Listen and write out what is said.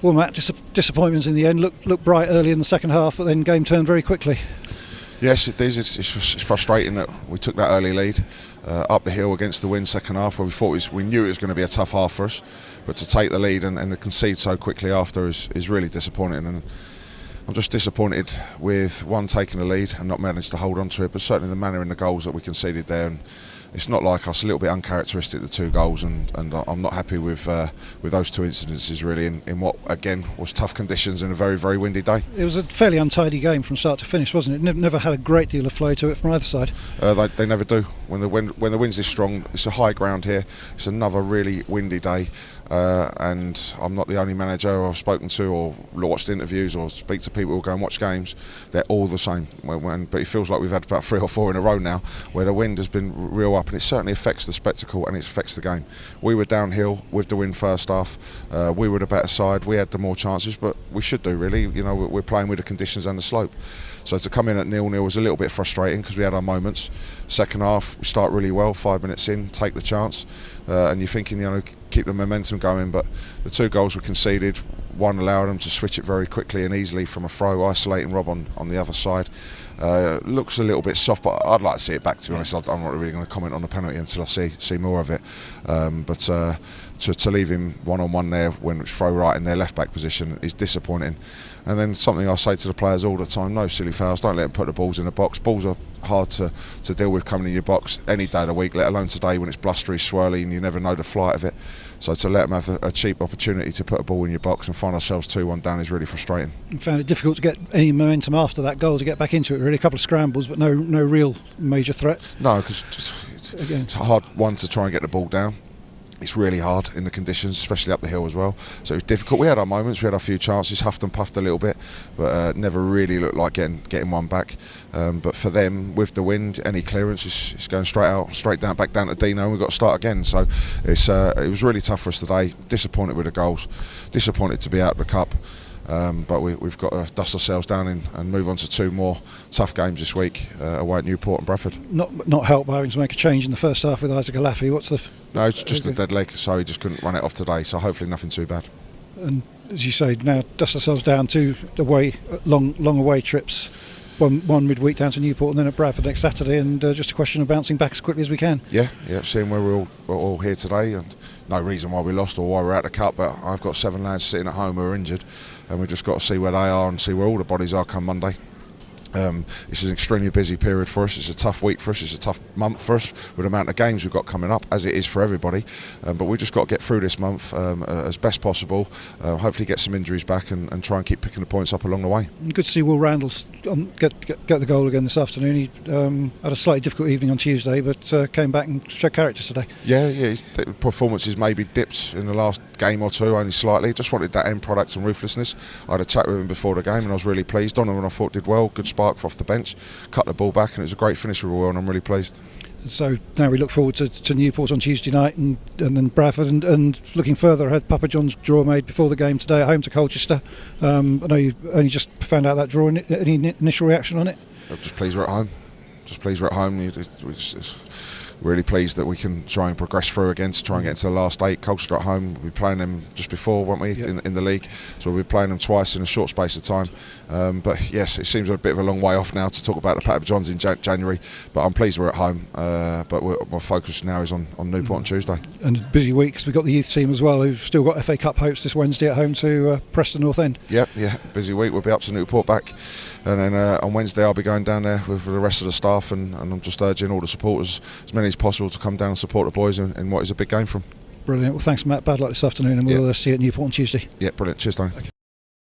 Well, Matt, disappointments in the end. Looked bright early in the second half, but then game turned very quickly. Yes, it is. It's frustrating that we took that early lead up the hill against the wind second half, where we knew it was going to be a tough half for us, but to take the lead and to concede so quickly after is really disappointing. And I'm just disappointed with one taking the lead and not managed to hold on to it, but certainly the manner in the goals that we conceded there. And it's not like us, a little bit uncharacteristic, the two goals, and I'm not happy with those two incidences really in what again was tough conditions and a very, very windy day. It was a fairly untidy game from start to finish, wasn't it? Never had a great deal of flow to it from either side. They never do. When the wind's this strong, it's a high ground here. It's another really windy day, and I'm not the only manager I've spoken to or watched interviews or speak to people who go and watch games. They're all the same. But it feels like we've had about 3 or 4 in a row now where the wind has been real up, and it certainly affects the spectacle and it affects the game. We were downhill with the wind first half. We were the better side. We had the more chances, but we should do really. You know, we're playing with the conditions and the slope. So to come in at 0-0 was a little bit frustrating because we had our moments. Second half, we start really well. 5 minutes in, take the chance, and you're thinking, you know, keep the momentum going. But the 2 goals were conceded. One allowed them to switch it very quickly and easily from a throw, isolating Rob on the other side. Looks a little bit soft, but I'd like to see it back, to be honest. I'm not really going to comment on the penalty until I see more of it. But to leave him one-on-one there when it's throw right in their left-back position is disappointing. And then something I say to the players all the time, no silly fouls, don't let them put the balls in the box. Balls are hard to deal with coming in your box any day of the week, let alone today when it's blustery, swirly and you never know the flight of it. So to let them have a cheap opportunity to put a ball in your box and find ourselves 2-1 down is really frustrating. You found it difficult to get any momentum after that goal to get back into it, really. A couple of scrambles, but no real major threat. No, because it's a hard one to try and get the ball down. It's really hard in the conditions, especially up the hill as well. So it was difficult. We had our moments, we had a few chances, huffed and puffed a little bit, but never really looked like getting one back. But for them, with the wind, any clearance is going straight down, back down to Dino, and we've got to start again. So it was really tough for us today. Disappointed with the goals, disappointed to be out of the cup. But we've got to dust ourselves down and move on to 2 more tough games this week, away at Newport and Bradford. Not helped by having to make a change in the first half with Isaac Alafi. No, it's just a dead leg, so he just couldn't run it off today. So hopefully nothing too bad. And as you say, now dust ourselves down to long away trips. One midweek down to Newport and then at Bradford next Saturday, and just a question of bouncing back as quickly as we can. Yeah, seeing where we're all here today, and no reason why we lost or why we're out of the cup, but I've got 7 lads sitting at home who are injured, and we've just got to see where they are and see where all the bodies are come Monday. This is an extremely busy period for us. It's a tough week for us. It's a tough month for us with the amount of games we've got coming up, as it is for everybody. But we've just got to get through this month as best possible. Hopefully get some injuries back and try and keep picking the points up along the way. Good to see Will Randall get the goal again this afternoon. He had a slightly difficult evening on Tuesday, but came back and showed character today. Yeah. Performances maybe dipped in the last game or 2, only slightly. Just wanted that end product and ruthlessness. I had a chat with him before the game and I was really pleased. Donovan I thought did well, good spark off the bench, cut the ball back, and it was a great finish for Royal, and I'm really pleased. So now we look forward to Newport on Tuesday night and then Bradford, and looking further ahead, Papa John's draw made before the game today at home to Colchester. I know you only just found out that draw. Any initial reaction on it? I'm just pleased we're at home. We're just really pleased that we can try and progress through again to try and get into the last 8. Colchester at home, we'll be playing them just before, weren't we, in the league, so we'll be playing them twice in a short space of time. But yes, it seems a bit of a long way off now to talk about the Papa Johns in January, but I'm pleased we're at home. But my focus now is on Newport on Tuesday. And a busy week because we've got the youth team as well, who've still got FA Cup hopes this Wednesday at home to Preston North End. Yeah, busy week. We'll be up to Newport back, and then on Wednesday I'll be going down there with the rest of the staff, and I'm just urging all the supporters, as many as possible, to come down and support the boys in what is a big game for them. Brilliant. Well, thanks, Matt. Bad luck this afternoon, and we'll see you at Newport on Tuesday. Yeah, brilliant. Cheers, Tony. Okay.